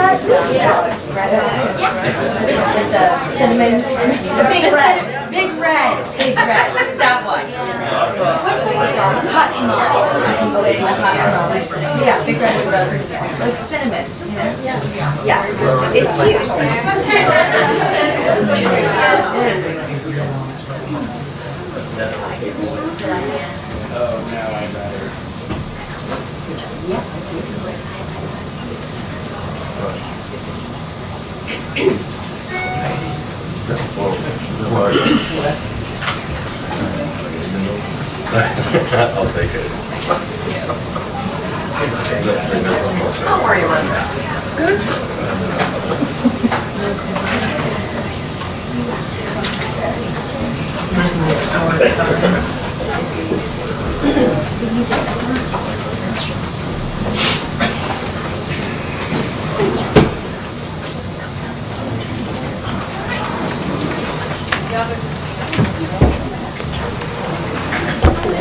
The cinnamon, the big red. Big red. That one. Hot tamales. Yeah, big red is like cinnamon. You know? Yes, it's cute. Oh, now I better. Yes, I do. I'll take it. Don't worry about that.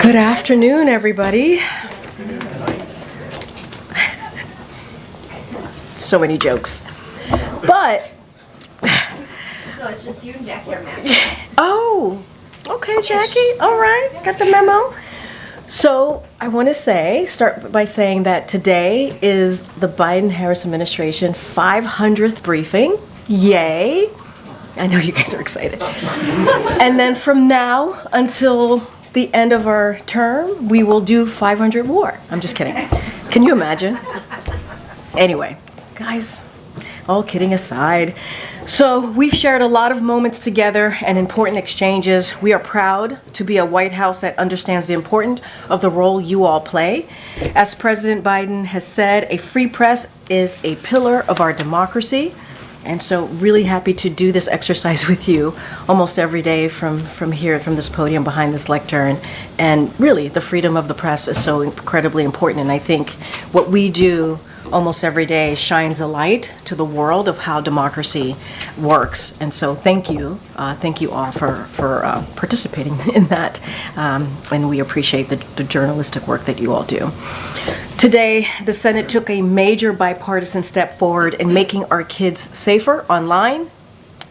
Good afternoon, everybody. So many jokes. But No, it's just you and Jackie are matching. oh, okay, Jackie. All right, got the memo. So I want to start by saying that today is the Biden-Harris administration 500th briefing. Yay! I know you guys are excited. And then from now until the end of our term, we will do 500 more. I'm just kidding. Can you imagine? Anyway, guys, all kidding aside. So we've shared a lot of moments together and important exchanges. We are proud to be a White House that understands the importance of the role you all play. As President Biden has said, a free press is a pillar of our democracy. And so really happy to do this exercise with you almost every day from here, from this podium behind this lectern. And really, the freedom of the press is so incredibly important. And I think what we do almost every day shines a light to the world of how democracy works. And so thank you all for participating in that. And we appreciate the journalistic work that you all do. Today, the Senate took a major bipartisan step forward in making our kids safer online.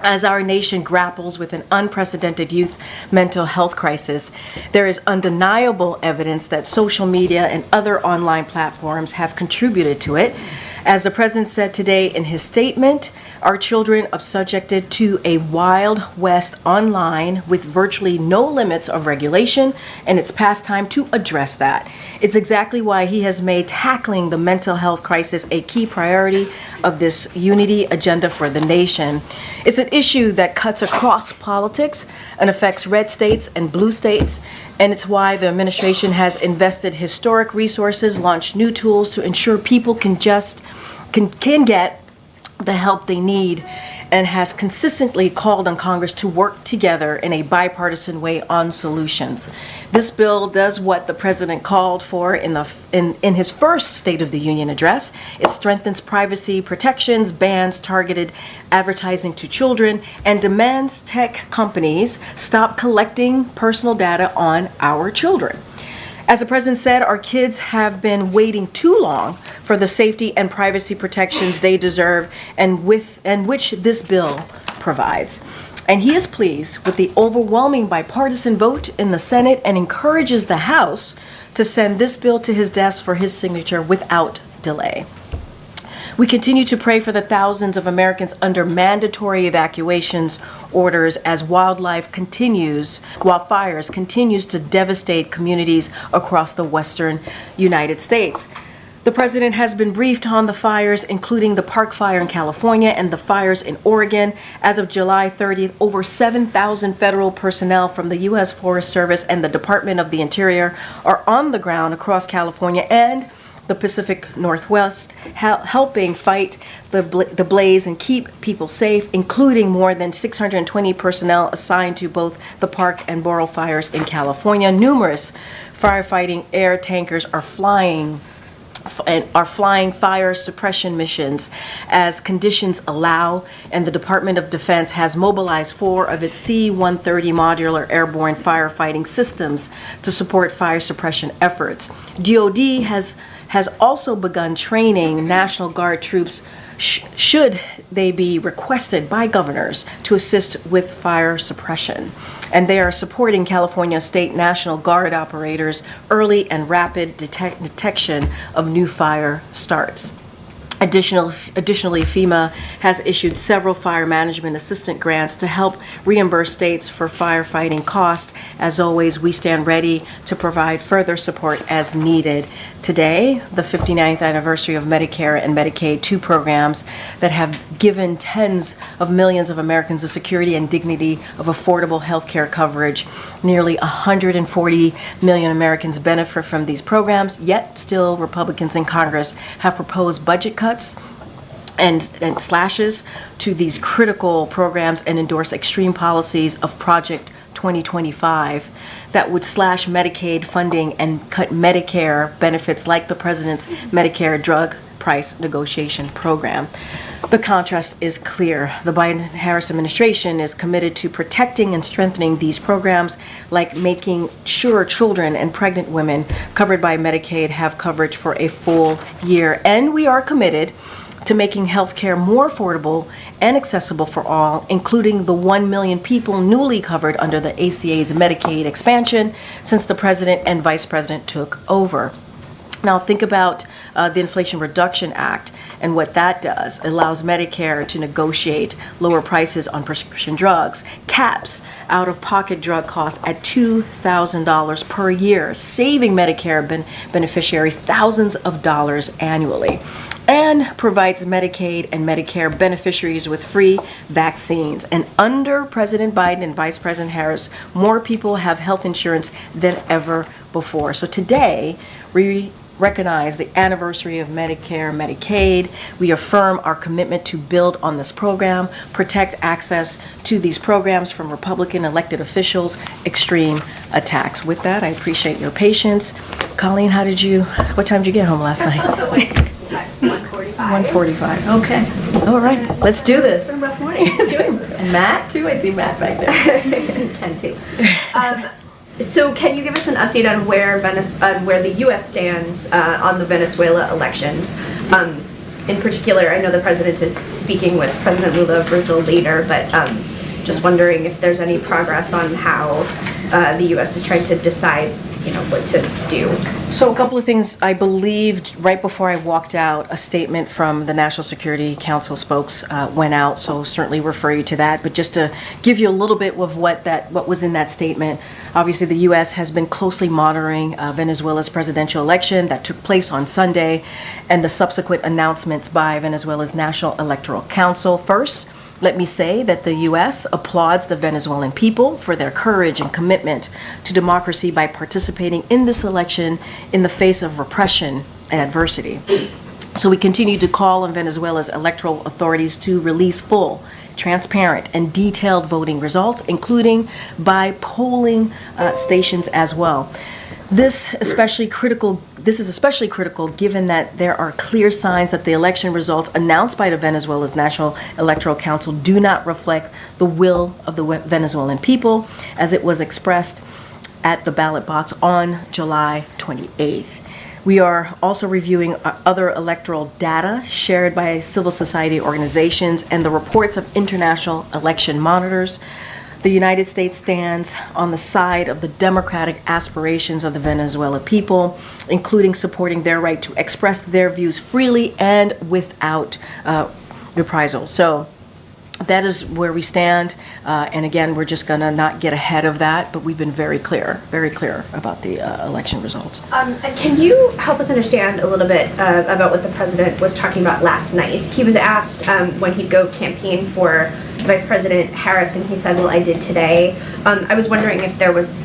As our nation grapples with an unprecedented youth mental health crisis, there is undeniable evidence that social media and other online platforms have contributed to it. As the president said today in his statement, our children are subjected to a wild west online with virtually no limits of regulation, and it's past time to address that. It's exactly why he has made tackling the mental health crisis a key priority of this unity agenda for the nation. It's an issue that cuts across politics and affects red states and blue states, and it's why the administration has invested historic resources, launched new tools to ensure people can get the help they need, and has consistently called on Congress to work together in a bipartisan way on solutions. This bill does what the president called for in his first State of the Union address. It strengthens privacy protections, bans targeted advertising to children, and demands tech companies stop collecting personal data on our children. As the president said, our kids have been waiting too long for the safety and privacy protections they deserve, and which this bill provides. And he is pleased with the overwhelming bipartisan vote in the Senate and encourages the House to send this bill to his desk for his signature without delay. We continue to pray for the thousands of Americans under mandatory evacuations orders as wildfires continues to devastate communities across the western United States. The president has been briefed on the fires, including the Park Fire in California and the fires in Oregon. As of July 30th, over 7,000 federal personnel from the U.S. Forest Service and the Department of the Interior are on the ground across California and the Pacific Northwest, helping fight the blaze and keep people safe, including more than 620 personnel assigned to both the Park and Boreal fires in California. Numerous firefighting air tankers are flying fire suppression missions as conditions allow, and the Department of Defense has mobilized 4 of its C-130 modular airborne firefighting systems to support fire suppression efforts. DoD has also begun training National Guard troops should they be requested by governors to assist with fire suppression. And they are supporting California State National Guard operators' early and rapid detection of new fire starts. Additionally, FEMA has issued several fire management assistant grants to help reimburse states for firefighting costs. As always, we stand ready to provide further support as needed. Today, the 59th anniversary of Medicare and Medicaid, two programs that have given tens of millions of Americans the security and dignity of affordable health care coverage. Nearly 140 million Americans benefit from these programs, yet still Republicans in Congress have proposed budget cuts and slashes to these critical programs and endorse extreme policies of Project 2025 that would slash Medicaid funding and cut Medicare benefits like the president's Medicare drug price negotiation program. The contrast is clear. The Biden-Harris administration is committed to protecting and strengthening these programs, like making sure children and pregnant women covered by Medicaid have coverage for a full year. And we are committed to making health care more affordable and accessible for all, including the 1 million people newly covered under the ACA's Medicaid expansion since the president and vice president took over. Now think about the Inflation Reduction Act and what that does. It allows Medicare to negotiate lower prices on prescription drugs, caps out-of-pocket drug costs at $2,000 per year, saving Medicare beneficiaries thousands of dollars annually, and provides Medicaid and Medicare beneficiaries with free vaccines. And under President Biden and Vice President Harris, more people have health insurance than ever before. So today, we recognize the anniversary of Medicare, Medicaid. We affirm our commitment to build on this program, protect access to these programs from Republican elected officials, extreme attacks. With that, I appreciate your patience. Colleen, what time did you get home last night? 1:45. Okay. All right. Let's do this. It's been a rough morning. And Matt, too? I see Matt back there. Can too. So can you give us an update on where the U.S. stands on the Venezuela elections? In particular, I know the president is speaking with President Lula of Brazil later, but just wondering if there's any progress on how the U.S. is trying to decide, what to do. So a couple of things. I believed right before I walked out, a statement from the National Security Council spokes went out, so certainly refer you to that. But just to give you a little bit of what was in that statement, obviously the U.S. has been closely monitoring Venezuela's presidential election that took place on Sunday and the subsequent announcements by Venezuela's National Electoral Council. First, let me say that the U.S. applauds the Venezuelan people for their courage and commitment to democracy by participating in this election in the face of repression and adversity. So we continue to call on Venezuela's electoral authorities to release full, transparent, and detailed voting results, including by polling stations as well. This is especially critical given that there are clear signs that the election results announced by the Venezuela's National Electoral Council do not reflect the will of the Venezuelan people as it was expressed at the ballot box on July 28th. We are also reviewing other electoral data shared by civil society organizations and the reports of international election monitors. The United States stands on the side of the democratic aspirations of the Venezuelan people, including supporting their right to express their views freely and without reprisal. So that is where we stand. And again, we're just going to not get ahead of that, but we've been very clear about the election results. Can you help us understand a little bit about what the president was talking about last night? He was asked when he'd go campaign for Vice President Harris, and he said, well, I did today. I was wondering if there was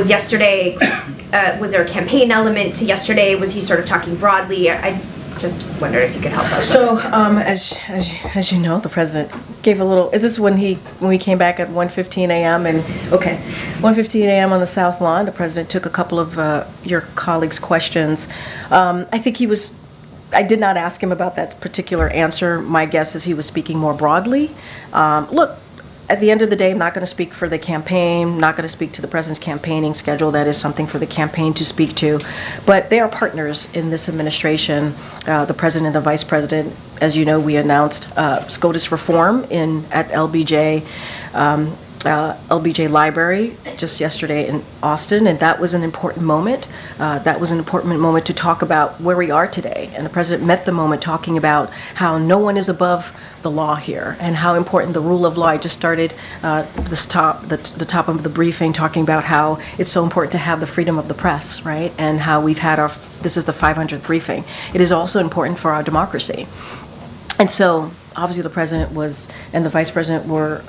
yesterday, was there a campaign element to yesterday? Was he sort of talking broadly? I just wondered if you could help us. So, as you know, the president gave a little. Is this when we came back at 1:15 a.m. and 1:15 a.m. on the South Lawn? The president took a couple of your colleagues' questions. I think he was. I did not ask him about that particular answer. My guess is he was speaking more broadly. Look, at the end of the day, I'm not going to speak for the campaign, not going to speak to the president's campaigning schedule. That is something for the campaign to speak to. But they are partners in this administration. The president and the vice president, as you know, we announced SCOTUS reform at LBJ Library just yesterday in Austin, and that was an important moment. That was an important moment to talk about where we are today. And the president met the moment talking about how no one is above the law here and how important the rule of law. I just started the top of the briefing talking about how it's so important to have the freedom of the press, right? And how we've had this is the 500th briefing. It is also important for our democracy. And so obviously the president and the vice president were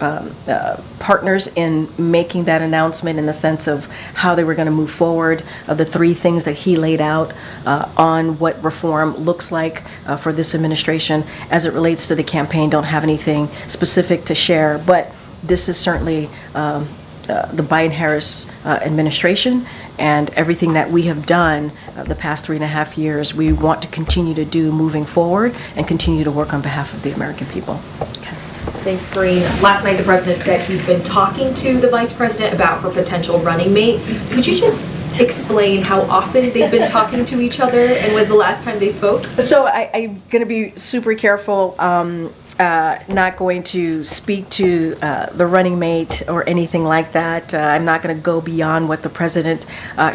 partners in making that announcement in the sense of how they were going to move forward, of the three things that he laid out on what reform looks like for this administration. As it relates to the campaign, don't have anything specific to share, but this is certainly the Biden-Harris administration, and everything that we have done the past 3.5 years, we want to continue to do moving forward and continue to work on behalf of the American people. Okay. Thanks, Karine. Last night, the president said he's been talking to the vice president about her potential running mate. Could you just explain how often they've been talking to each other and when's the last time they spoke? So I'm going to be super careful. Not going to speak to the running mate or anything like that. I'm not going to go beyond what the president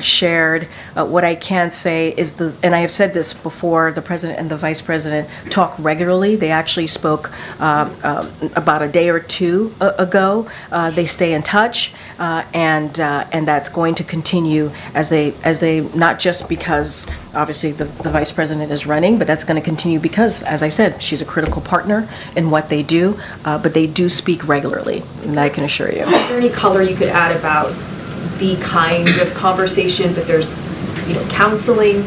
shared. What I can say is and I have said this before, the president and the vice president talk regularly. They actually spoke about a day or two ago. They stay in touch, and that's going to continue as they not just because obviously the vice president is running, but that's going to continue because, as I said, she's a critical partner in what they do, but they do speak regularly, and I can assure you. Is there any color you could add about the kind of conversations, if there's, counseling,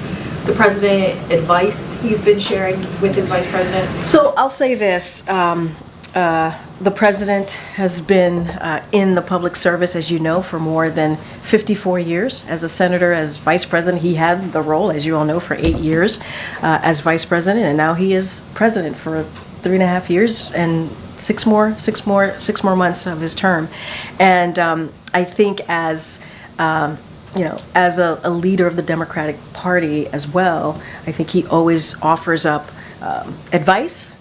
the president, advice he's been sharing with his vice president? So I'll say this. The president has been in the public service, as you know, for more than 54 years. As a senator, as vice president, he had the role, as you all know, for 8 years as vice president, and now he is president for 3.5 years and six more months of his term. And I think as a leader of the Democratic Party as well, I think he always offers up advice,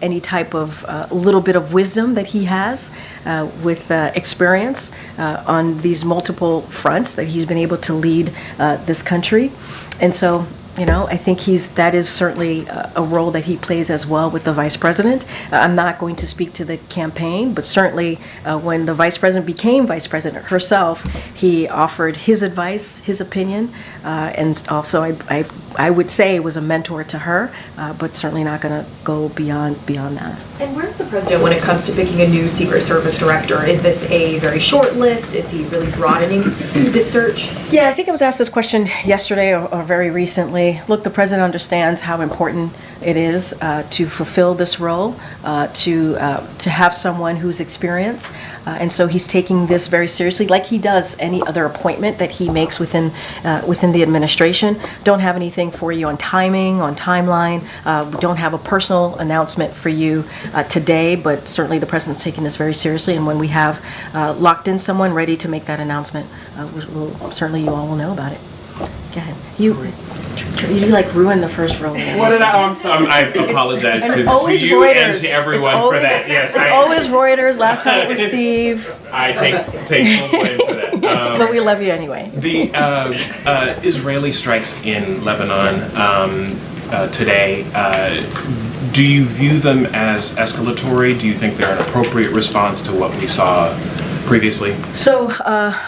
any type of little bit of wisdom that he has with experience on these multiple fronts that he's been able to lead this country. And so I think that is certainly a role that he plays as well with the vice president. I'm not going to speak to the campaign, but certainly when the vice president became vice president herself, he offered his advice, his opinion, and also I would say was a mentor to her, but certainly not going to go beyond that. And where's the president when it comes to picking a new Secret Service director? Is this a very short list? Is he really broadening this search? Yeah, I think I was asked this question yesterday or very recently. Look, the president understands how important it is to fulfill this role, to have someone who's experienced, and so he's taking this very seriously, like he does any other appointment that he makes within the administration. Don't have anything for you on timing, on timeline. We don't have a personal announcement for you today, but certainly the president's taking this very seriously, and when we have locked in someone ready to make that announcement, certainly you all will know about it. Go ahead. You ruined the first row. What did I? I'm sorry. I apologize to you Reuters. And to everyone for that. Yes, it's always Reuters. Last time it was Steve. I take full blame for that. But we love you anyway. The Israeli strikes in Lebanon today. Do you view them as escalatory? Do you think they're an appropriate response to what we saw previously? So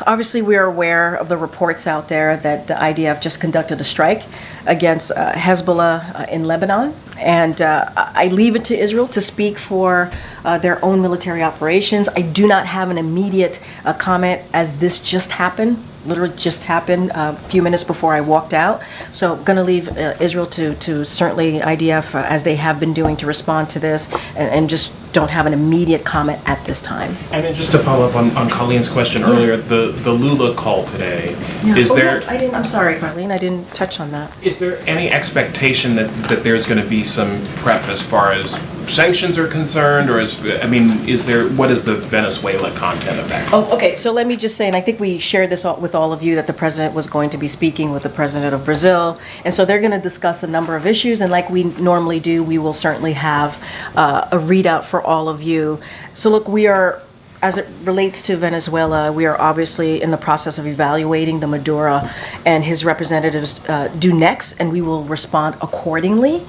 obviously we are aware of the reports out there that the IDF just conducted a strike against Hezbollah in Lebanon, and I leave it to Israel to speak for their own military operations. I do not have an immediate comment, as this just happened. Literally just happened a few minutes before I walked out. So I'm going to leave Israel to certainly IDF, as they have been doing, to respond to this, and just don't have an immediate comment at this time. And then just to follow up on Colleen's question earlier, the Lula call today, is there... I'm sorry, Carlene, I didn't touch on that. Is there any expectation that there's going to be some prep as far as sanctions are concerned, or what is the Venezuela content of that? Oh, okay. So let me just say, and I think we shared this with all of you, that the president was going to be speaking with the president of Brazil, and so they're going to discuss a number of issues. And like we normally do, we will certainly have a readout for all of you. So look, we are. As it relates to Venezuela, we are obviously in the process of evaluating the Maduro and his representatives due next, and we will respond accordingly.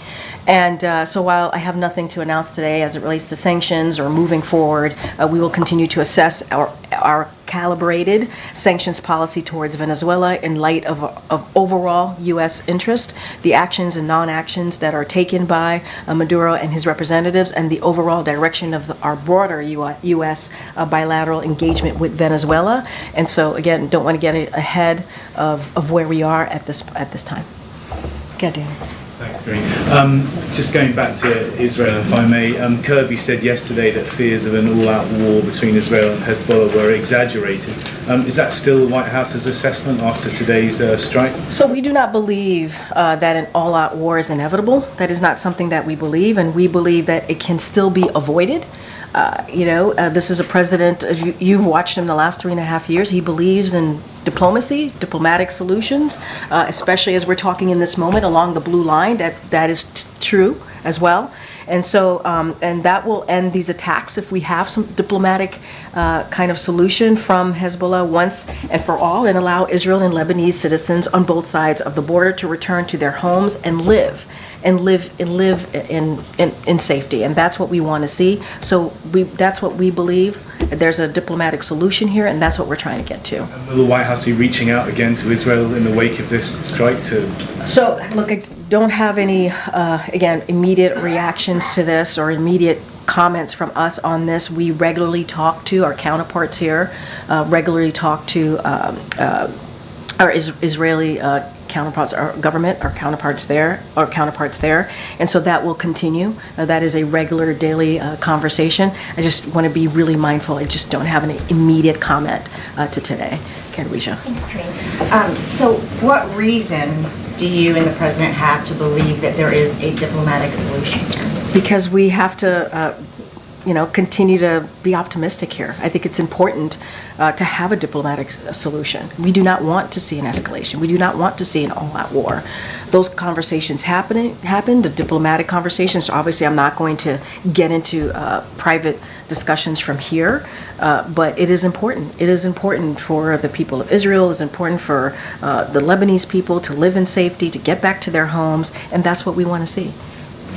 And so while I have nothing to announce today as it relates to sanctions or moving forward, we will continue to assess our calibrated sanctions policy towards Venezuela in light of overall U.S. interest, the actions and non-actions that are taken by Maduro and his representatives, and the overall direction of our broader U.S. Bilateral engagement with Venezuela. And so, again, don't want to get ahead of where we are at this time. Go, Dan. Thanks, Karine. Just going back to Israel, if I may, Kirby said yesterday that fears of an all-out war between Israel and Hezbollah were exaggerated. Is that still the White House's assessment after today's strike? So we do not believe that an all-out war is inevitable. That is not something that we believe, and we believe that it can still be avoided. This is a president, you've watched him the last 3.5 years. He believes in diplomacy, diplomatic solutions, especially as we're talking in this moment along the blue line. That is true as well. And so, and that will end these attacks if we have some diplomatic kind of solution from Hezbollah once and for all, and allow Israel and Lebanese citizens on both sides of the border to return to their homes and live in safety. And that's what we want to see. So that's what we believe. There's a diplomatic solution here, and that's what we're trying to get to. And will the White House be reaching out again to Israel in the wake of this strike to... So, look, I don't have any, again, immediate reactions to this or immediate comments from us on this. We regularly talk to our counterparts here, regularly talk to our Israeli counterparts, our government, our counterparts there, and so that will continue. That is a regular daily conversation. I just want to be really mindful. I just don't have an immediate comment to today. Kadwisha. Thanks, Karine. So what reason do you and the president have to believe that there is a diplomatic solution here? Because we have to continue to be optimistic here. I think it's important to have a diplomatic solution. We do not want to see an escalation. We do not want to see an all-out war. Those conversations happened, the diplomatic conversations. So obviously, I'm not going to get into private discussions from here, but it is important. It is important for the people of Israel. It is important for the Lebanese people to live in safety, to get back to their homes, and that's what we want to see.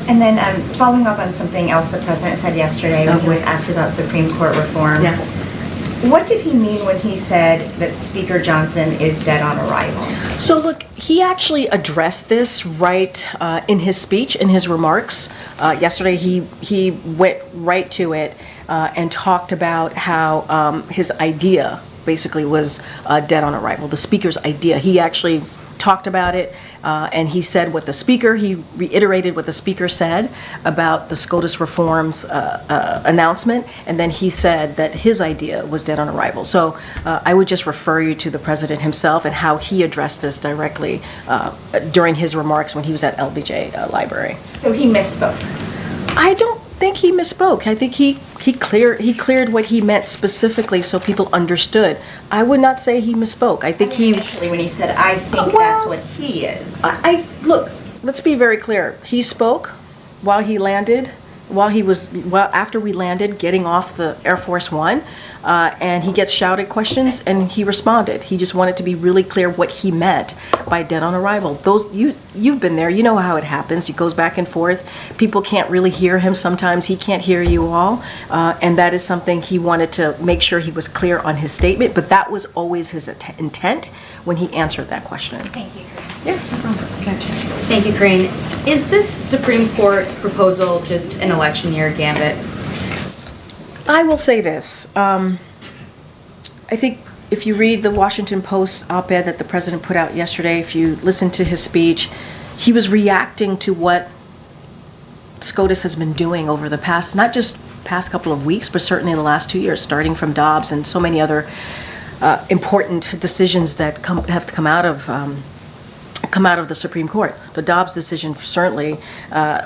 And then following up on something else the president said yesterday when he was asked about Supreme Court reform. Yes. What did he mean when he said that Speaker Johnson is dead on arrival? So look, he actually addressed this right in his speech, in his remarks. Yesterday he went right to it and talked about how his idea basically was dead on arrival, the Speaker's idea. He actually talked about it, and he said he reiterated what the Speaker said about the SCOTUS reforms announcement, and then he said that his idea was dead on arrival. So I would just refer you to the President himself and how he addressed this directly during his remarks when he was at LBJ Library. So he misspoke? I don't think he misspoke. I think he cleared what he meant specifically so people understood. I would not say he misspoke. I think initially when he said, I think that's what he is. Look, let's be very clear. He spoke while he landed, after we landed, getting off the Air Force One, and he gets shouted questions, and he responded. He just wanted to be really clear what he meant by dead on arrival. You've been there. You know how it happens. It goes back and forth. People can't really hear him sometimes. He can't hear you all, and that is something he wanted to make sure he was clear on his statement. But that was always his intent when he answered that question. Thank you, Karine. Yeah, no problem. Gotcha. Thank you, Karine. Is this Supreme Court proposal just an election year gambit? I will say this. I think if you read the Washington Post op-ed that the president put out yesterday, if you listen to his speech, he was reacting to what SCOTUS has been doing over the past, not just past couple of weeks, but certainly the last 2 years, starting from Dobbs and so many other important decisions that have come out of come out of the Supreme Court. The Dobbs decision certainly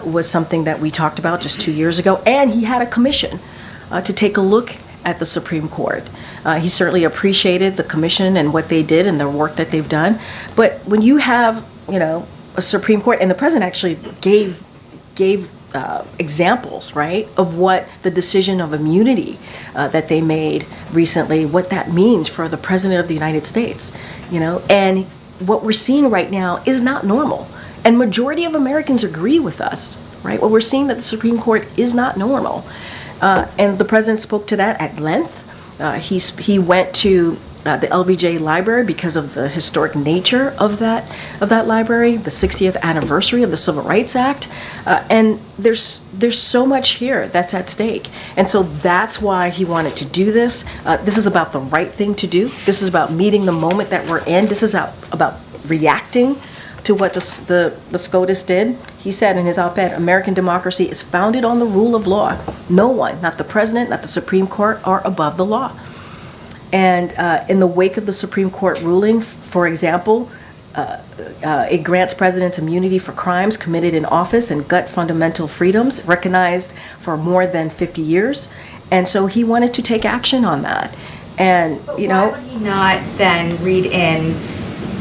was something that we talked about just 2 years ago, and he had a commission to take a look at the Supreme Court. He certainly appreciated the commission and what they did and the work that they've done. But when you have, a Supreme Court, and the president actually gave examples, right, of what the decision of immunity that they made recently, what that means for the president of the United States, and what we're seeing right now is not normal. And majority of Americans agree with us, right? What we're seeing that the Supreme Court is not normal. And the president spoke to that at length. He went to the LBJ Library because of the historic nature of that library, the 60th anniversary of the Civil Rights Act, and there's so much here that's at stake, and so that's why he wanted to do this. This is about the right thing to do. This is about meeting the moment that we're in. This is about reacting to what the SCOTUS did. He said in his op-ed, American democracy is founded on the rule of law. No one, not the president, not the Supreme Court, are above the law. And in the wake of the Supreme Court ruling, for example, it grants presidents immunity for crimes committed in office and gut fundamental freedoms recognized for more than 50 years. And so he wanted to take action on that. And, But why would he not then read in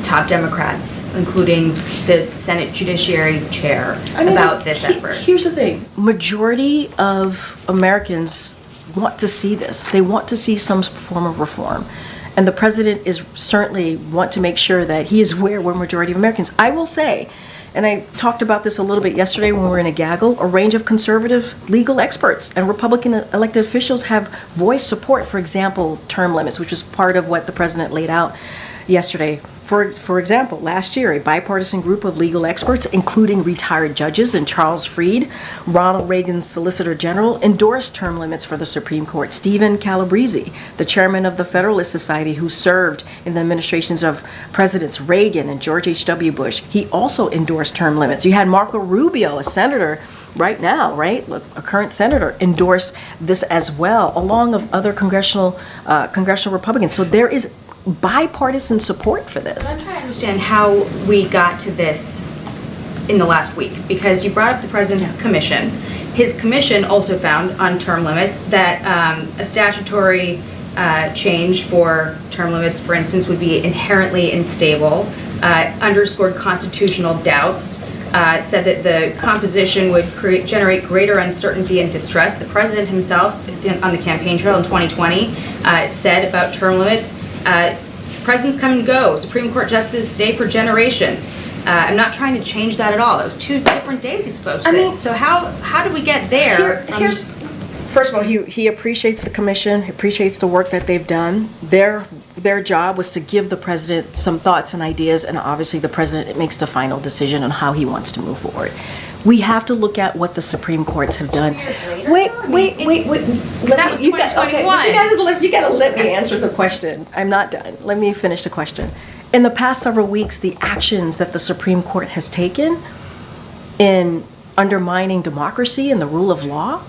top Democrats, including the Senate Judiciary Chair, about this effort? Here's the thing. Majority of Americans want to see this. They want to see some form of reform. And the president is certainly want to make sure that he is aware we're majority of Americans. I will say, and I talked about this a little bit yesterday when we were in a gaggle, a range of conservative legal experts and Republican elected officials have voiced support, for example, term limits, which was part of what the president laid out yesterday. For example, last year, a bipartisan group of legal experts, including retired judges and Charles Fried, Ronald Reagan's Solicitor General, endorsed term limits for the Supreme Court. Stephen Calabrese, the chairman of the Federalist Society, who served in the administrations of Presidents Reagan and George H.W. Bush, he also endorsed term limits. You had Marco Rubio, a senator right now, right, a current senator, endorse this as well, along with other congressional Republicans. So there is bipartisan support for this. I'm trying to understand how we got to this in the last week, because you brought up the president's commission. His commission also found on term limits that a statutory change for term limits, for instance, would be inherently unstable, underscored constitutional doubts, said that the composition would generate greater uncertainty and distress. The president himself, on the campaign trail in 2020, said about term limits, presidents come and go, Supreme Court justices stay for generations. I'm not trying to change that at all. It was 2 different days he spoke to this. So how did we get there? First of all, he appreciates the commission, he appreciates the work that they've done. Their job was to give the president some thoughts and ideas, and obviously the president makes the final decision on how he wants to move forward. We have to look at what the Supreme Courts have done. Wait. That was 2021. You gotta let me answer the question. I'm not done. Let me finish the question. In the past several weeks, the actions that the Supreme Court has taken in undermining democracy and the rule of law,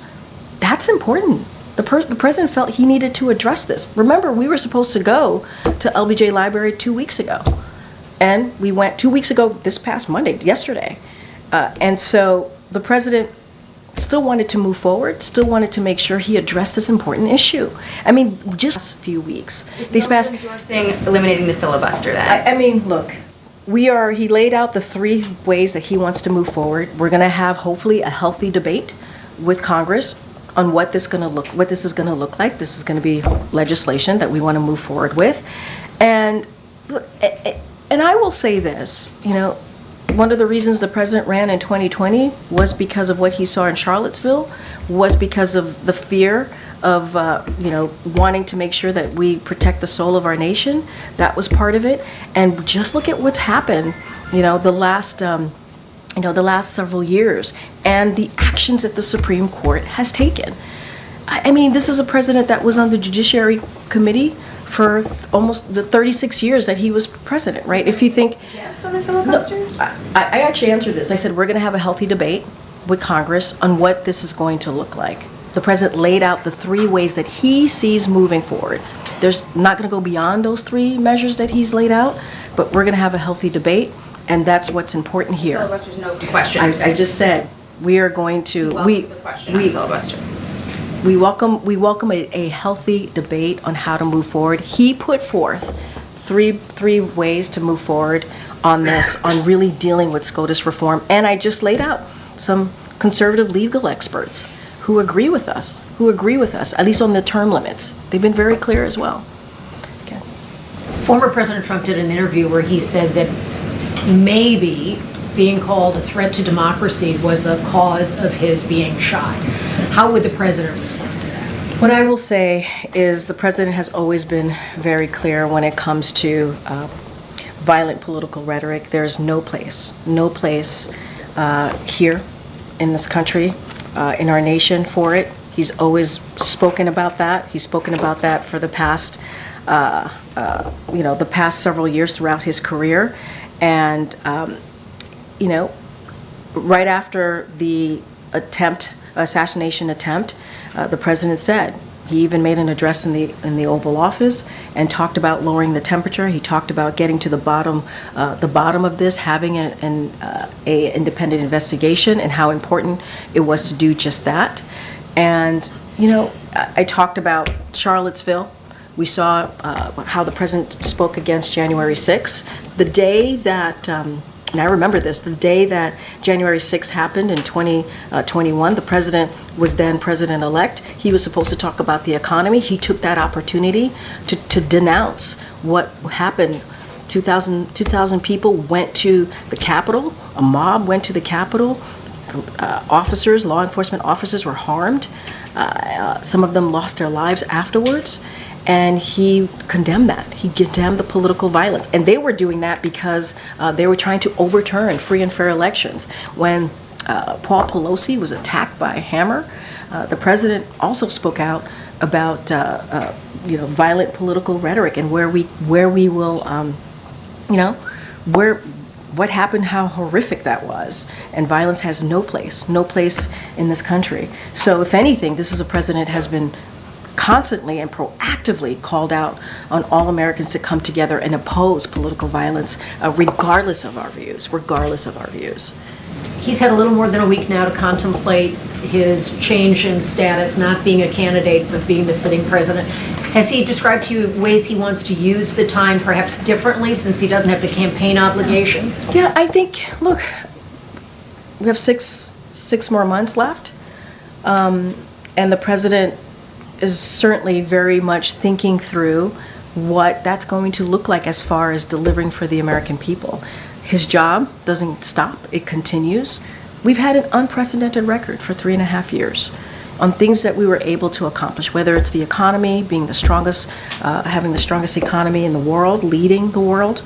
that's important. The president felt he needed to address this. Remember, we were supposed to go to LBJ Library 2 weeks ago. And we went 2 weeks ago this past Monday, yesterday. And so the president still wanted to move forward, still wanted to make sure he addressed this important issue. I mean, just a few weeks. These past endorsing eliminating the filibuster then. I mean, look, he laid out the 3 ways that he wants to move forward. We're going to have hopefully a healthy debate with Congress on what this is going to look like. This is going to be legislation that we want to move forward with. And I will say this, one of the reasons the president ran in 2020 was because of what he saw in Charlottesville, was because of the fear of, wanting to make sure that we protect the soul of our nation. That was part of it. And just look at what's happened, the last several years and the actions that the Supreme Court has taken. I mean, this is a president that was on the Judiciary Committee for almost the 36 years that he was president, right? If you think... Yes, on the filibusters? No, I actually answered this. I said, we're going to have a healthy debate with Congress on what this is going to look like. The president laid out the 3 ways that he sees moving forward. There's not going to go beyond those 3 measures that he's laid out, but we're going to have a healthy debate. And that's what's important here. Filibuster's no question. I just said, we are going to, welcomes a question on filibuster. we welcome a healthy debate on how to move forward. He put forth three ways to move forward on this, on really dealing with SCOTUS reform. And I just laid out some conservative legal experts who agree with us, at least on the term limits. They've been very clear as well. Okay. Former President Trump did an interview where he said that maybe being called a threat to democracy was a cause of his being shy. How would the president respond to that? What I will say is the president has always been very clear when it comes to violent political rhetoric. There's no place here in this country, in our nation for it. He's always spoken about that. He's spoken about that for the past, the past several years throughout his career. And, right after the assassination attempt, the president said, he even made an address in the Oval Office and talked about lowering the temperature. He talked about getting to the bottom of this, having an independent investigation, and how important it was to do just that. And I talked about Charlottesville. We saw how the president spoke against January 6th. The day that, and I remember this, the day that January 6th happened in 2021, the president was then president-elect. He was supposed to talk about the economy. He took that opportunity to denounce what happened. 2,000 people went to the Capitol. A mob went to the Capitol. Officers, law enforcement officers were harmed. Some of them lost their lives afterwards. And he condemned that. He condemned the political violence. And they were doing that because they were trying to overturn free and fair elections. When Paul Pelosi was attacked by a hammer, the president also spoke out about violent political rhetoric and where we will, what happened, how horrific that was. And violence has no place in this country. So if anything, this is a president has been constantly and proactively called out on all Americans to come together and oppose political violence, regardless of our views. He's had a little more than a week now to contemplate his change in status, not being a candidate, but being the sitting president. Has he described to you ways he wants to use the time perhaps differently since he doesn't have the campaign obligation? Yeah, I think, look, we have six more months left, and the president is certainly very much thinking through what that's going to look like as far as delivering for the American people. His job doesn't stop, it continues. We've had an unprecedented record for 3.5 years on things that we were able to accomplish, whether it's the economy, being the strongest, having the strongest economy in the world, leading the world,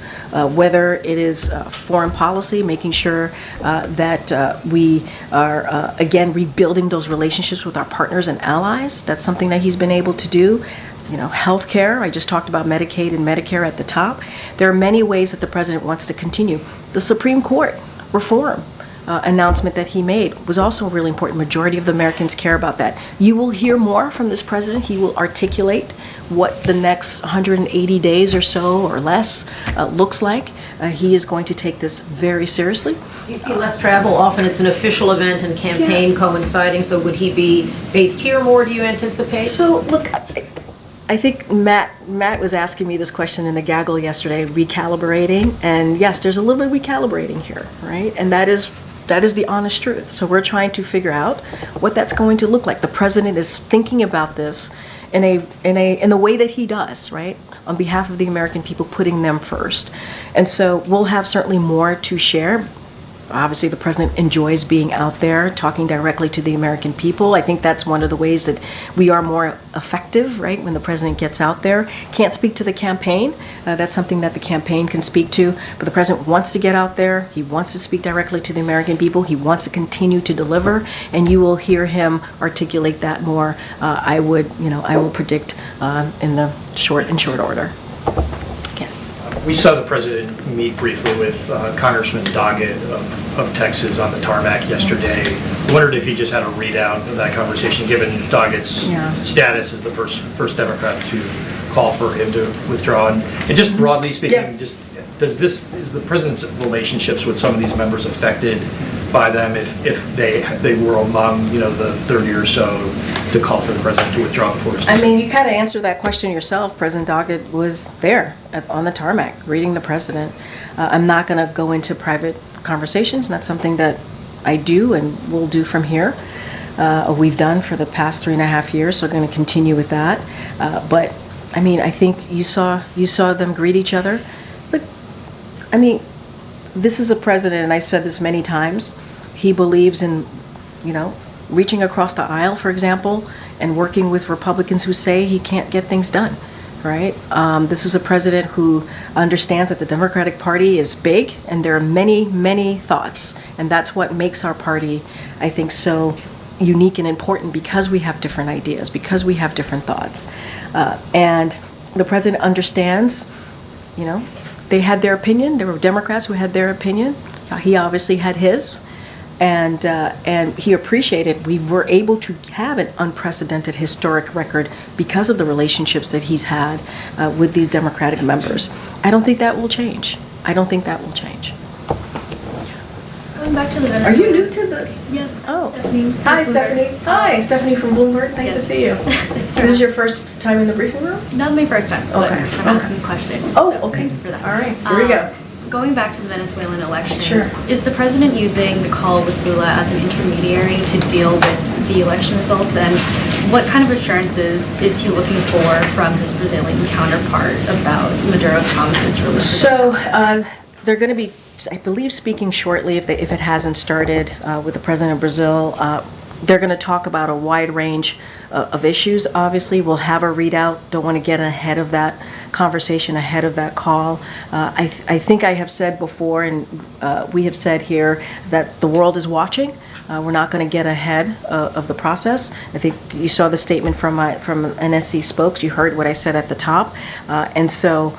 whether it is foreign policy, making sure that we are, again, rebuilding those relationships with our partners and allies. That's something that he's been able to do. Healthcare, I just talked about Medicaid and Medicare at the top. There are many ways that the president wants to continue. The Supreme Court reform announcement that he made was also a really important. Majority of the Americans care about that. You will hear more from this president. He will articulate what the next 180 days or so or less looks like. He is going to take this very seriously. You see less travel. Often it's an official event and campaign coinciding. So would he be based here more, do you anticipate? So look, I think Matt was asking me this question in the gaggle yesterday, recalibrating. And yes, there's a little bit of recalibrating here, right? And that is the honest truth. So we're trying to figure out what that's going to look like. The president is thinking about this in the way that he does, right? On behalf of the American people, putting them first. And so we'll have certainly more to share. Obviously, the president enjoys being out there, talking directly to the American people. I think that's one of the ways that we are more effective, right, when the president gets out there. Can't speak to the campaign. That's something that the campaign can speak to. But the president wants to get out there. He wants to speak directly to the American people. He wants to continue to deliver. And you will hear him articulate that more, I will predict in the short order. We saw the president meet briefly with Congressman Doggett of Texas on the tarmac yesterday. I wondered if you just had a readout of that conversation, given Doggett's status as the first Democrat to call for him to withdraw. And just broadly speaking, just is the president's relationships with some of these members affected by them if they were among, the 30 or so to call for the president to withdraw before his I mean, you kind of answered that question yourself. President Doggett was there on the tarmac reading the president. I'm not going to go into private conversations. That's something that I do and will do from here. We've done for the past 3.5 years, so we're going to continue with that. But I mean, I think you saw them greet each other. Look, I mean, this is a president, and I've said this many times. He believes in, reaching across the aisle, for example, and working with Republicans who say he can't get things done. Right? This is a president who understands that the Democratic Party is big, and there are many, many thoughts, and that's what makes our party, I think, so unique and important, because we have different ideas, because we have different thoughts. And the president understands, they had their opinion. There were Democrats who had their opinion. He obviously had his. And he appreciated we were able to have an unprecedented historic record because of the relationships that he's had with these Democratic members. I don't think that will change. Going back to the Venezuela. Are you new to the? Yes. Oh. Stephanie. Hi, Stephanie. Hi, Stephanie from Bloomberg. Nice to see you. Thanks This is your first time in the briefing room? Not my first time, but Okay. I'm asking a question. Oh, so okay. thank you for that. All right, here we go. Going back to the Venezuelan elections, Sure. is the president using the call with Lula as an intermediary to deal with the election results? And what kind of assurances is he looking for from his Brazilian counterpart about Maduro's promises to release? So they're going to be, I believe, speaking shortly, if it hasn't started, with the president of Brazil. They're going to talk about a wide range of issues. Obviously, we'll have a readout. Don't want to get ahead of that conversation, ahead of that call. I think I have said before, and we have said here, that the world is watching. We're not going to get ahead of the process. I think you saw the statement from NSC spokes. You heard what I said at the top. And so,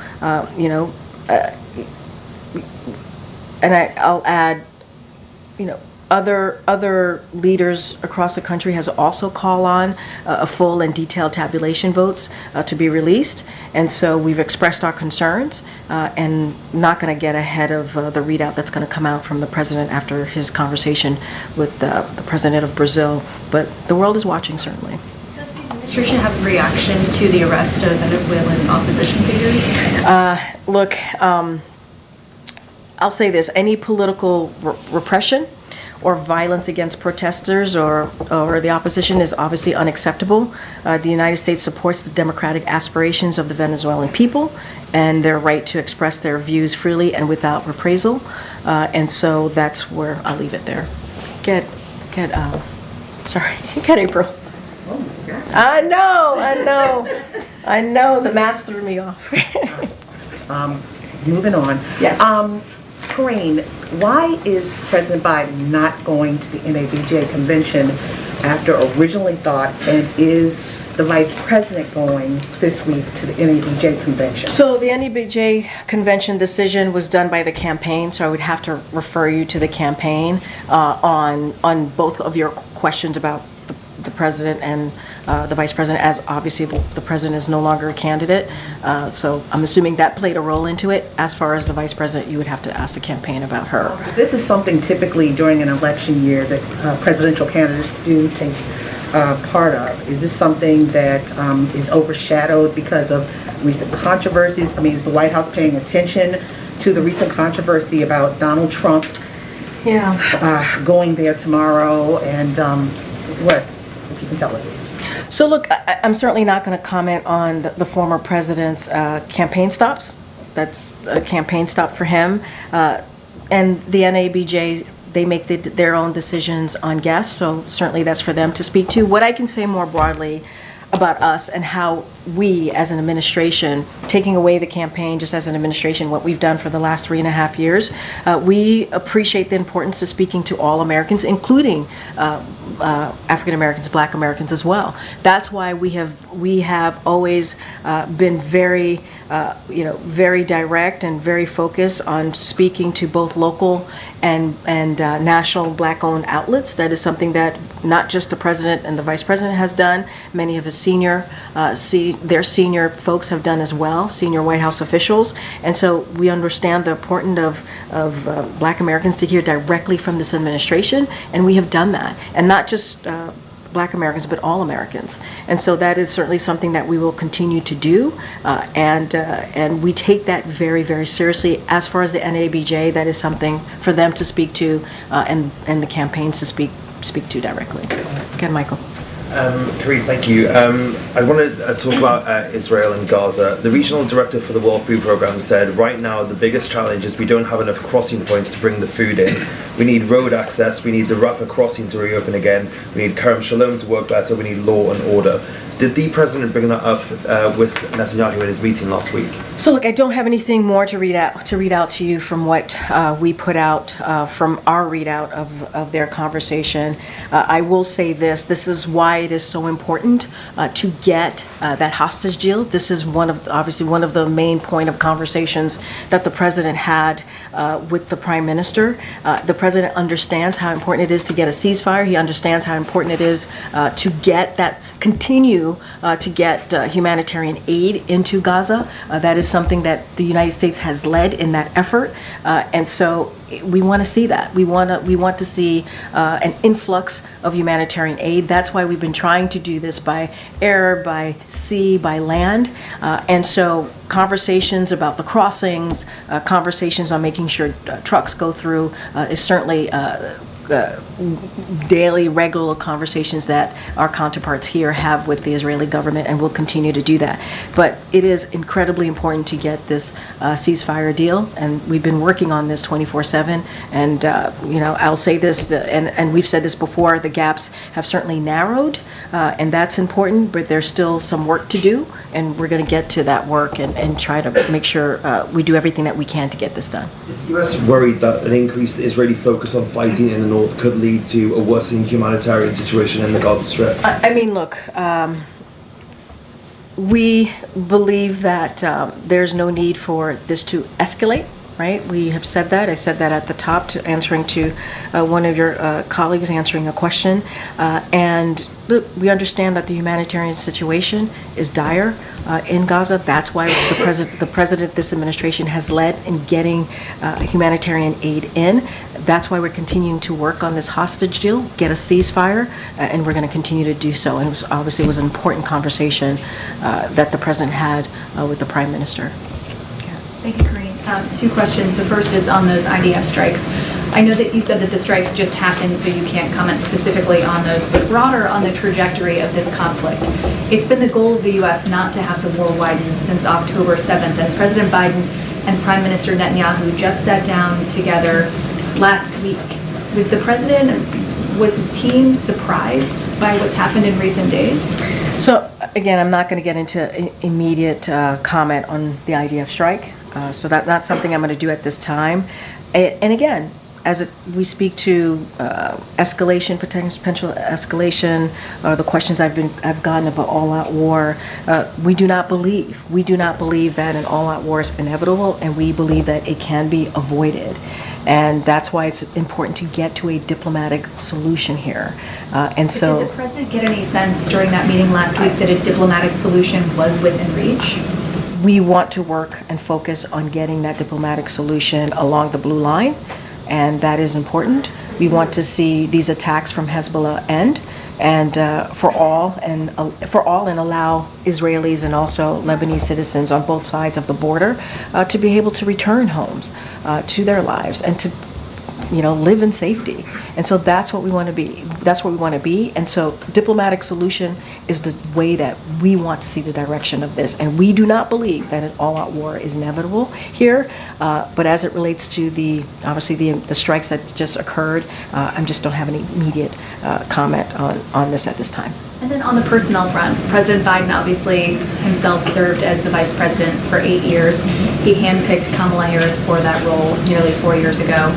and I'll add, other leaders across the country has also called on a full and detailed tabulation votes to be released. And so we've expressed our concerns and not going to get ahead of the readout that's going to come out from the president after his conversation with the president of Brazil. But the world is watching, certainly. Does the administration have a reaction to the arrest of Venezuelan opposition figures? Look, I'll say this: any political repression or violence against protesters or the opposition is obviously unacceptable. The United States supports the democratic aspirations of the Venezuelan people and their right to express their views freely and without reprisal. And so that's where I'll leave it there. Get April. I know, the mask threw me off. Moving on. Yes. Karine, why is President Biden not going to the NABJ convention after originally thought, and is the Vice President going this week to the NABJ convention? So the NABJ convention decision was done by the campaign, so I would have to refer you to the campaign on both of your questions about the president and the vice president, as obviously the president is no longer a candidate. So I'm assuming that played a role into it. As far as the vice president, you would have to ask the campaign about her. This is something typically during an election year that presidential candidates do take part of. Is this something that is overshadowed because of recent controversies? I mean, is the White House paying attention to the recent controversy about Donald Trump going there tomorrow? And what, if you can tell us? So look, I'm certainly not going to comment on the former president's campaign stops. That's a campaign stop for him. And the NABJ, they make their own decisions on guests, so certainly that's for them to speak to. What I can say more broadly about us and how we as an administration, taking away the campaign just as an administration, what we've done for the last 3.5 years, we appreciate the importance of speaking to all Americans, including African Americans, Black Americans as well. That's why we have always been very very direct and very focused on speaking to both local and national black-owned outlets. That is something that not just the president and the vice president has done. Many of his their senior folks have done as well, senior White House officials. And so we understand the importance of Black Americans to hear directly from this administration, and we have done that. And not just Black Americans, but all Americans. And so that is certainly something that we will continue to do, and we take that very, very seriously. As far as the NABJ, that is something for them to speak to, and the campaigns to speak to directly. Again, Michael. Karine, thank you. I want to talk about Israel and Gaza. The regional director for the World Food Programme said right now the biggest challenge is we don't have enough crossing points to bring the food in. We need road access, we need the Rafah crossing to reopen again, we need Kerem Shalom to work better, we need law and order. Did the president bring that up with Netanyahu in his meeting last week? So look, I don't have anything more to read out to you from what we put out from our readout of their conversation. I will say this is why it is so important to get that hostage deal. This is obviously one of the main point of conversations that the president had with the prime minister. The president understands how important it is to get a ceasefire. He understands how important it is to continue to get humanitarian aid into Gaza. That is something that the United States has led in that effort, and so we want to see that. We want to see an influx of humanitarian aid. That's why we've been trying to do this by air, by sea, by land, and so conversations about the crossings, conversations on making sure trucks go through is certainly daily, regular conversations that our counterparts here have with the Israeli government, and will continue to do that. But it is incredibly important to get this ceasefire deal, and we've been working on this 24/7. And I'll say this, and we've said this before: the gaps have certainly narrowed, and that's important. But there's still some work to do, and we're going to get to that work and try to make sure we do everything that we can to get this done. Is the US worried that an increased Israeli focus on fighting in the north could lead to a worsening humanitarian situation in the Gaza Strip? I mean, look, we believe that there's no need for this to escalate, right? We have said that. I said that at the top, answering to one of your colleagues answering a question. And look, we understand that the humanitarian situation is dire in Gaza. That's why the president, this administration, has led in getting humanitarian aid in. That's why we're continuing to work on this hostage deal, get a ceasefire, and we're going to continue to do so. And it was an important conversation that the president had with the prime minister. Thank you, Karine. Two questions. The first is on those IDF strikes. I know that you said that the strikes just happened, so you can't comment specifically on those, but broader on the trajectory of this conflict. It's been the goal of the U.S. not to have the war widen since October 7th, and President Biden and Prime Minister Netanyahu just sat down together last week. Was his team surprised by what's happened in recent days? So again, I'm not going to get into immediate comment on the IDF strike. So that's not something I'm going to do at this time. And again, we speak to escalation, potential escalation, the questions I've gotten about all-out war, we do not believe that an all-out war is inevitable, and we believe that it can be avoided. And that's why it's important to get to a diplomatic solution here. And so, did the president get any sense during that meeting last week that a diplomatic solution was within reach? We want to work and focus on getting that diplomatic solution along the blue line, and that is important. We want to see these attacks from Hezbollah end, and for all, and allow Israelis and also Lebanese citizens on both sides of the border to be able to return homes to their lives and to live in safety. And so that's what we want to be. That's what we want to be. And so diplomatic solution is the way that we want to see the direction of this. And we do not believe that an all-out war is inevitable here. But as it relates to the strikes that just occurred, I just don't have any immediate comment on this at this time. And then on the personnel front, President Biden obviously himself served as the vice president for 8 years. He handpicked Kamala Harris for that role nearly 4 years ago.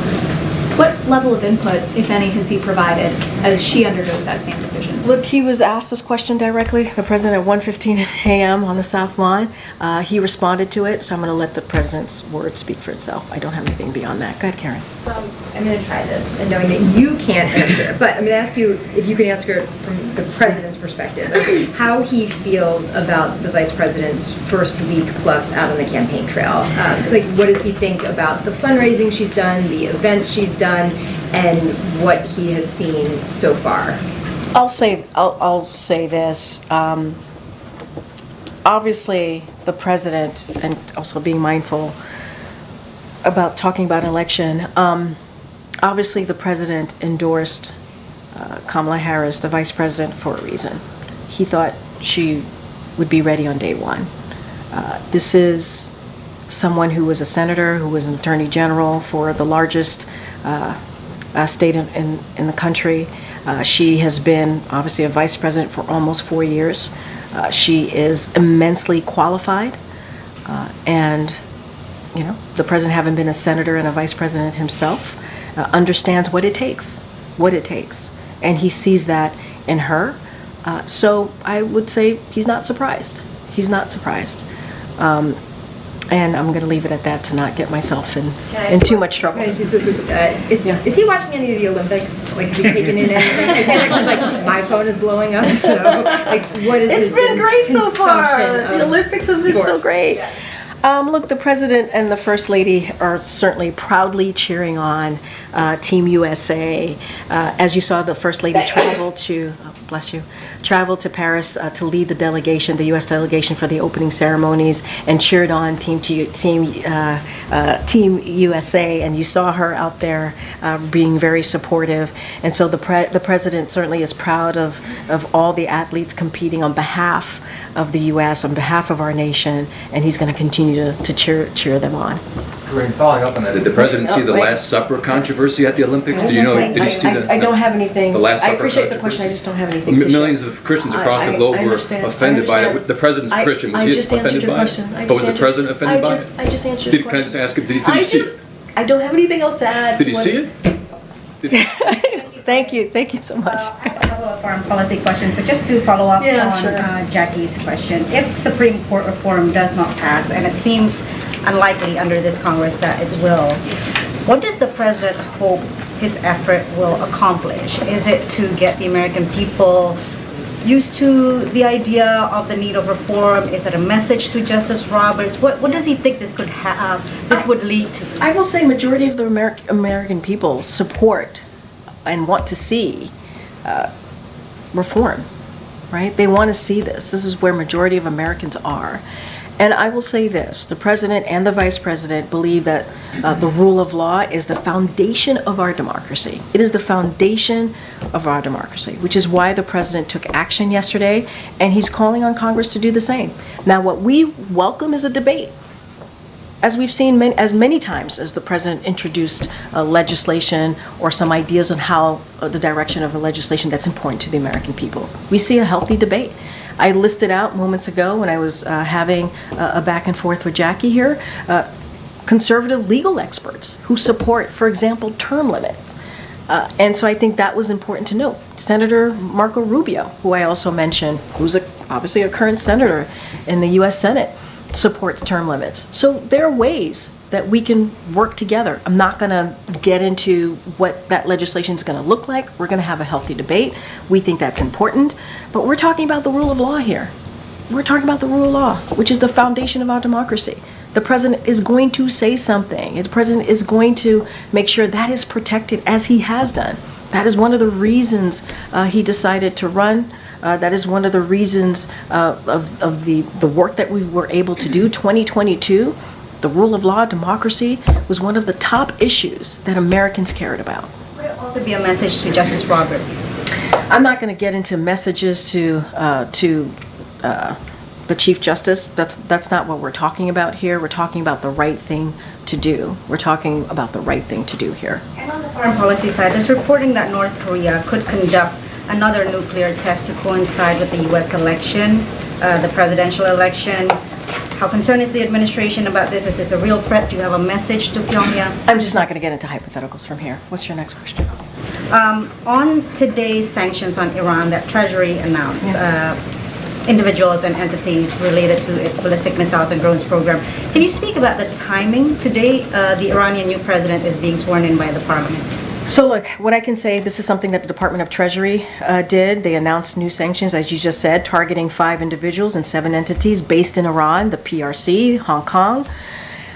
What level of input, if any, has he provided as she undergoes that same decision? Look, he was asked this question directly, the president, at 1:15 a.m. on the South Lawn. He responded to it, so I'm going to let the president's word speak for itself. I don't have anything beyond that. Go ahead, Karen. I'm going to try this, and knowing that you can't answer it, but I'm going to ask you if you can answer it from the president's perspective, how he feels about the vice president's first week plus out on the campaign trail. Like, what does he think about the fundraising she's done, the events she's done, and what he has seen so far? I'll say this. Obviously, the president, and also being mindful about talking about an election, obviously the president endorsed Kamala Harris, the vice president, for a reason. He thought she would be ready on day one. This is someone who was a senator, who was an attorney general for the largest state in the country. She has been obviously a vice president for almost 4 years. She is immensely qualified, and you know, the president, having been a senator and a vice president himself, understands what it takes, and he sees that in her. So I would say he's not surprised. He's not surprised. And I'm going to leave it at that to not get myself in too much trouble. Is he watching any of the Olympics? Like, has he taken in anything? I say that because, like, my phone is blowing up, so, like, what is It's his been great so far. consumption The of Olympics has been so sport? great. Look, the president and the first lady are certainly proudly cheering on Team USA. As you saw, the first lady traveled to, traveled to Paris to lead the delegation, the U.S. delegation, for the opening ceremonies, and cheered on Team USA. And you saw her out there being very supportive. And so the president certainly is proud of all the athletes competing on behalf of the U.S., on behalf of our nation, and he's going to continue to cheer them on. Karine, following up on that, did the president see the Last Supper controversy at the Olympics? Do you know? Did he see I don't have anything. The Last Supper I appreciate the question. I just don't have anything. To Millions share. of Christians across I the globe were understand. offended by it. The president's I- Christian. Was I he just answered offended your by question. it? I But was just the president offended by it? I just answered your Can I question. just ask him? Did he see it? I don't have anything else to add. Did he see it? Thank you so much. I have a couple of foreign policy questions, but just to follow up on Jackie's question, if Supreme Court reform does not pass, and it seems unlikely under this Congress that it will, what does the president hope his effort will accomplish? Is it to get the American people used to the idea of the need of reform? Is it a message to Justice Roberts? What does he think this would lead to? I will say majority of the American people support and want to see reform, right? They want to see this. This is where majority of Americans are. And I will say this, the president and the vice president believe that the rule of law is the foundation of our democracy. It is the foundation of our democracy, which is why the president took action yesterday, and he's calling on Congress to do the same. Now, what we welcome is a debate. As we've seen many times as the president introduced legislation or some ideas on how the direction of a legislation that's important to the American people. We see a healthy debate. I listed out moments ago when I was having a back and forth with Jackie here, conservative legal experts who support, for example, term limits. And so I think that was important to note. Senator Marco Rubio, who I also mentioned, who's obviously a current senator in the U.S. Senate, supports term limits. So there are ways that we can work together. I'm not going to get into what that legislation is going to look like. We're going to have a healthy debate. We think that's important. But we're talking about the rule of law here. We're talking about the rule of law, which is the foundation of our democracy. The president is going to say something. The president is going to make sure that is protected, as he has done. That is one of the reasons he decided to run. That is one of the reasons of the work that we were able to do. 2022, the rule of law, democracy, was one of the top issues that Americans cared about. Would it also be a message to Justice Roberts? I'm not going to get into messages to the Chief Justice. That's not what we're talking about here. We're talking about the right thing to do. We're talking about the right thing to do here. And on the foreign policy side, there's reporting that North Korea could conduct another nuclear test to coincide with the U.S. election, the presidential election. How concerned is the administration about this? Is this a real threat? Do you have a message to Pyongyang? I'm just not going to get into hypotheticals from here. What's your next question? On today's sanctions on Iran that Treasury announced, individuals and entities related to its ballistic missiles and drones program. Can you speak about the timing? Today, the Iranian new president is being sworn in by the parliament. So look, what I can say, this is something that the Department of Treasury did. They announced new sanctions, as you just said, targeting 5 individuals and 7 entities based in Iran, the PRC, Hong Kong,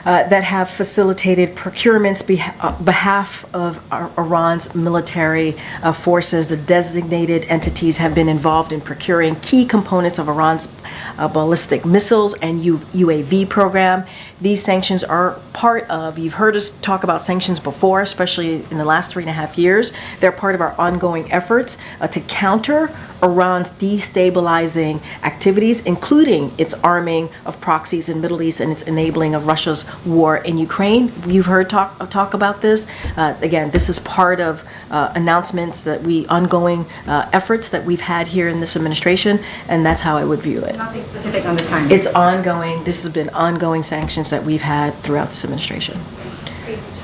that have facilitated procurements behalf of Iran's military forces. The designated entities have been involved in procuring key components of Iran's ballistic missiles and UAV program. These sanctions are part of, you've heard us talk about sanctions before, especially in the last 3.5 years. They're part of our ongoing efforts to counter Iran's destabilizing activities, including its arming of proxies in the Middle East and its enabling of Russia's war in Ukraine. You've heard talk about this. Again, this is part of announcements that ongoing efforts that we've had here in this administration, and that's how I would view it. Nothing specific on the timing. It's ongoing. This has been ongoing sanctions that we've had throughout this administration.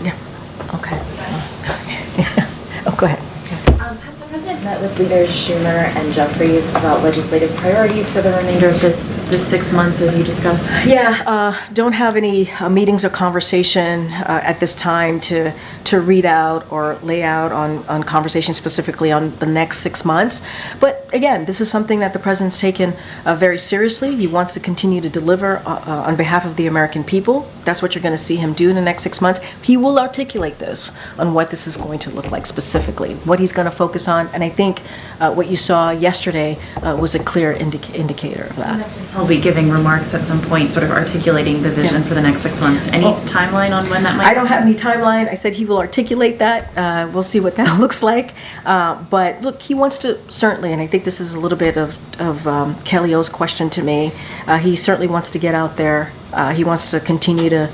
Yeah. Okay. Oh, go ahead. Has the president met with leaders Schumer and Jeffries about legislative priorities for the remainder of this 6 months, as you discussed? Yeah, don't have any meetings or conversation at this time to read out or lay out on conversation specifically on the next 6 months. But again, this is something that the president's taken very seriously. He wants to continue to deliver on behalf of the American people. That's what you're going to see him do in the next 6 months. He will articulate this on what this is going to look like specifically, what he's going to focus on. And I think what you saw yesterday was a clear indicator of that. He'll be giving remarks at some point, sort of articulating the vision for the next 6 months. Any timeline on when that might I don't have any timeline. I said he will articulate that. We'll see what that looks like. But look, he wants to certainly, and I think this is a little bit of Kelly O's question to me, he certainly wants to get out there. He wants to continue to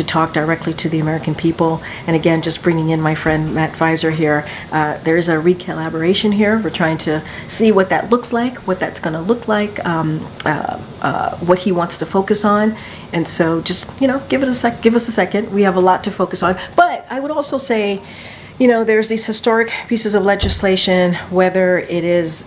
talk directly to the American people. And again, just bringing in my friend Matt Visor here, there is a recollaboration here. We're trying to see what that looks like, what that's going to look like, what he wants to focus on. And so just, give us a second. We have a lot to focus on. But I would also say, there's these historic pieces of legislation, whether it's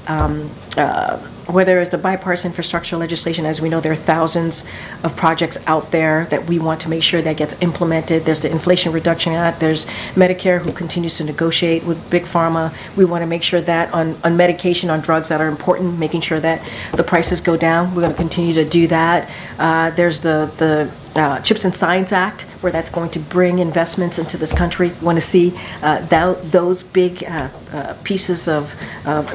the bipartisan infrastructure legislation. As we know, there are thousands of projects out there that we want to make sure that gets implemented. There's the Inflation Reduction Act. There's Medicare, who continues to negotiate with Big Pharma. We want to make sure that on medication, on drugs that are important, making sure that the prices go down. We're going to continue to do that. There's the Chips and Science Act, where that's going to bring investments into this country. We want to see those big pieces of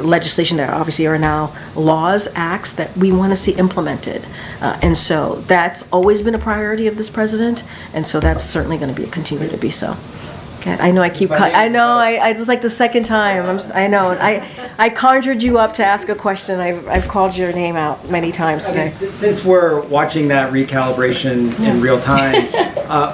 legislation that obviously are now laws, acts that we want to see implemented. And so that's always been a priority of this president, and so that's certainly going to continue to be so. God, I know I keep. I know. I just like the second time. I know. I conjured you up to ask a question. I've called your name out many times today. Since we're watching that recalibration in real time,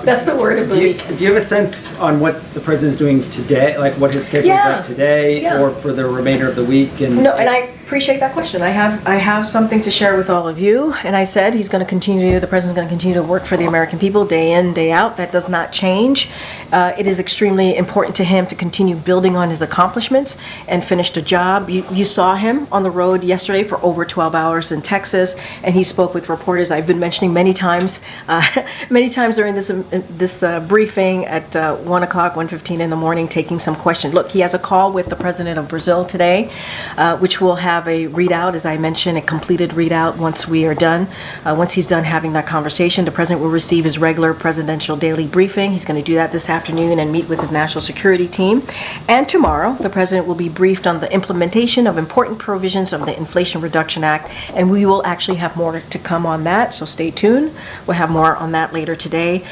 that's the word of the week. Do you have a sense on what the president's doing today, like what his schedule is like today, or for the remainder of the week? And I appreciate that question. I have something to share with all of you. And I said the president's going to continue to work for the American people day in, day out. That does not change. It is extremely important to him to continue building on his accomplishments and finish the job. You saw him on the road yesterday for over 12 hours in Texas, and he spoke with reporters. I've been mentioning many times during this briefing at 1 o'clock, 1:15 in the morning, taking some questions. Look, he has a call with the president of Brazil today, which will have a readout, as I mentioned, a completed readout once we are done. Once he's done having that conversation, the president will receive his regular presidential daily briefing. He's going to do that this afternoon and meet with his national security team. And tomorrow, the president will be briefed on the implementation of important provisions of the Inflation Reduction Act, and we will actually have more to come on that, so stay tuned. We'll have more on that later today.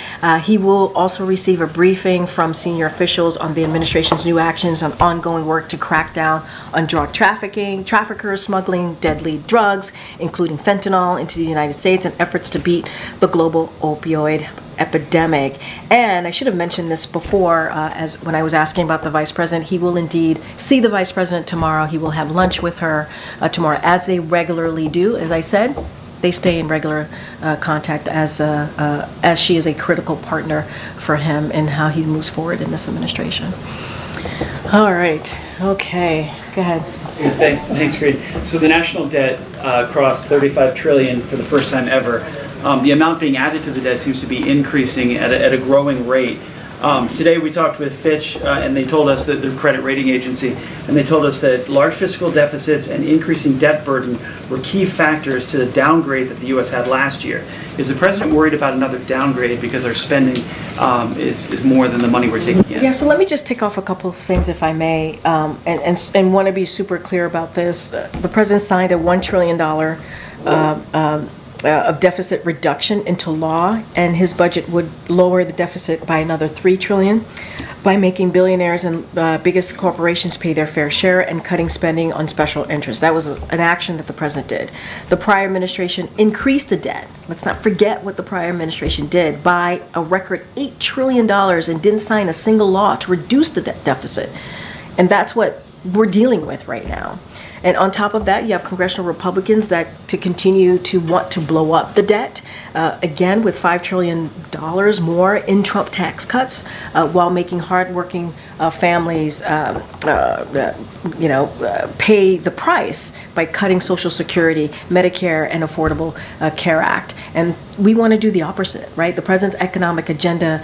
He will also receive a briefing from senior officials on the administration's new actions on ongoing work to crack down on drug trafficking, traffickers smuggling deadly drugs, including fentanyl, into the United States, and efforts to beat the global opioid epidemic. And I should have mentioned this before, as when I was asking about the vice president. He will indeed see the vice president tomorrow. He will have lunch with her tomorrow, as they regularly do. As I said, they stay in regular contact as she is a critical partner for him in how he moves forward in this administration. All right. Okay. Go ahead. Yeah, thanks, Karine. So the national debt crossed 35 trillion for the first time ever. The amount being added to the debt seems to be increasing at a growing rate. Today we talked with Fitch, and they told us that their credit rating agency, and they told us that large fiscal deficits and increasing debt burden were key factors to the downgrade that the U.S. had last year. Is the president worried about another downgrade because our spending is more than the money we're taking in? Yeah, so let me just tick off a couple of things, if I may, and want to be super clear about this. The president signed a $1 trillion of deficit reduction into law, and his budget would lower the deficit by another $3 trillion by making billionaires and biggest corporations pay their fair share and cutting spending on special interests. That was an action that the president did. The prior administration increased the debt. Let's not forget what the prior administration did, by a record $8 trillion, and didn't sign a single law to reduce the debt deficit. And that's what we're dealing with right now. And on top of that, you have congressional Republicans that to continue to want to blow up the debt, again with $5 trillion more in Trump tax cuts, while making hardworking families, pay the price by cutting Social Security, Medicare, and Affordable Care Act. And we want to do the opposite, right? The president's economic agenda,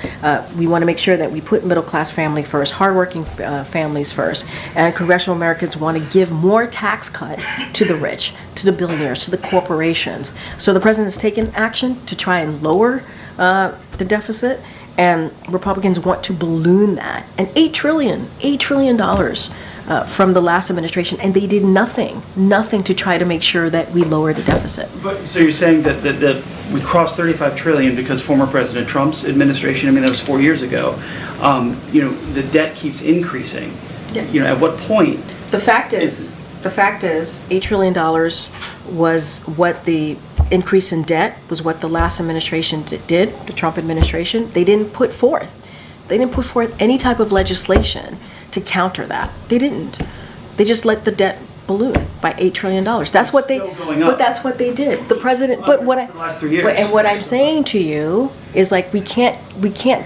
we want to make sure that we put middle-class family first, hardworking families first, and congressional Americans want to give more tax cut to the rich, to the billionaires, to the corporations. So the president has taken action to try and lower the deficit, and Republicans want to balloon that. And $8 trillion from the last administration, and they did nothing to try to make sure that we lower the deficit. But so you're saying that we crossed 35 trillion because former President Trump's administration, I mean, that was 4 years ago. The debt keeps increasing. Yeah. At what point? The fact is, $8 trillion was what the increase in debt was, what the last administration did, the Trump administration. They didn't put forth any type of legislation to counter that. They didn't. They just let the debt balloon by $8 trillion. That's what they. But that's what they did. The president. But what the last 3 years. And what I'm saying to you is, like, we can't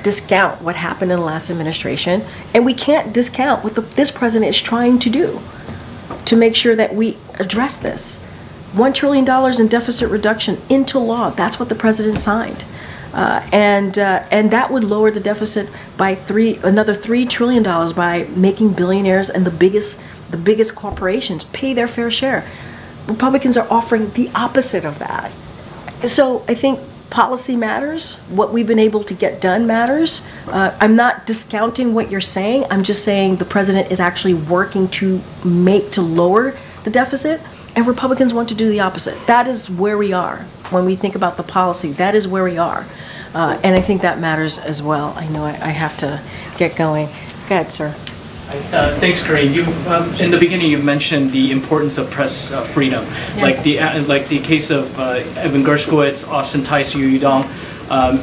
discount what happened in the last administration, and we can't discount what this president is trying to do to make sure that we address this. $1 trillion in deficit reduction into law. That's what the president signed. And that would lower the deficit by another $3 trillion by making billionaires and the biggest corporations pay their fair share. Republicans are offering the opposite of that. So I think policy matters. What we've been able to get done matters. I'm not discounting what you're saying. I'm just saying the president is actually working to lower the deficit, and Republicans want to do the opposite. That is where we are when we think about the policy. That is where we are. And I think that matters as well. I know I have to get going. Go ahead, sir. Thanks, Karine. In the beginning, you mentioned the importance of press freedom, like the case of Evan Gershkovich, Austin Tice, Yu Yudong.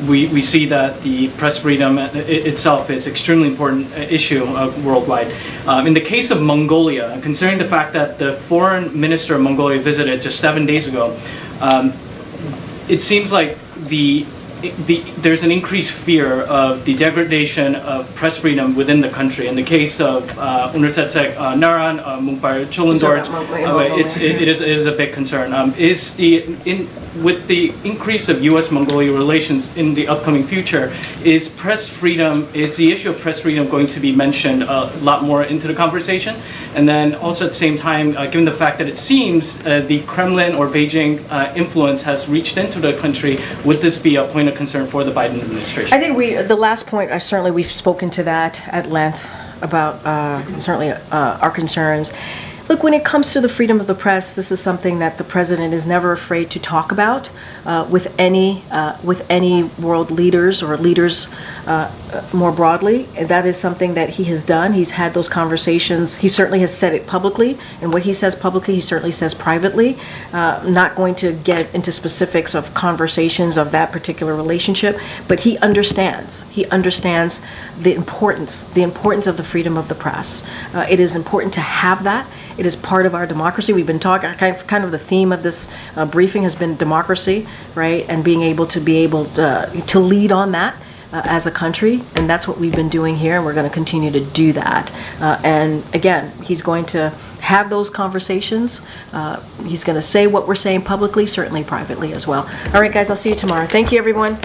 We see that the press freedom itself is extremely important issue worldwide. In the case of Mongolia, considering the fact that the foreign minister of Mongolia visited just 7 days ago, it seems like there's an increased fear of the degradation of press freedom within the country. In the case of Universitet Naran, Mungbar Cholendorj, it is a big concern. With the increase of U.S.-Mongolia relations in the upcoming future, is the issue of press freedom going to be mentioned a lot more into the conversation? And then also at the same time, given the fact that it seems the Kremlin or Beijing influence has reached into the country, would this be a point of concern for the Biden administration? I think the last point, certainly we've spoken to that at length about certainly our concerns. Look, when it comes to the freedom of the press, this is something that the president is never afraid to talk about with any world leaders or leaders more broadly. And that is something that he has done. He's had those conversations. He certainly has said it publicly, and what he says publicly, he certainly says privately. Not going to get into specifics of conversations of that particular relationship, but he understands. He understands the importance of the freedom of the press. It is important to have that. It is part of our democracy. We've been talking, kind of the theme of this briefing has been democracy, right? And being able to lead on that. As a country, and that's what we've been doing here, and we're going to continue to do that. And again, he's going to have those conversations. He's going to say what we're saying publicly, certainly privately as well. All right, guys, I'll see you tomorrow. Thank you, everyone.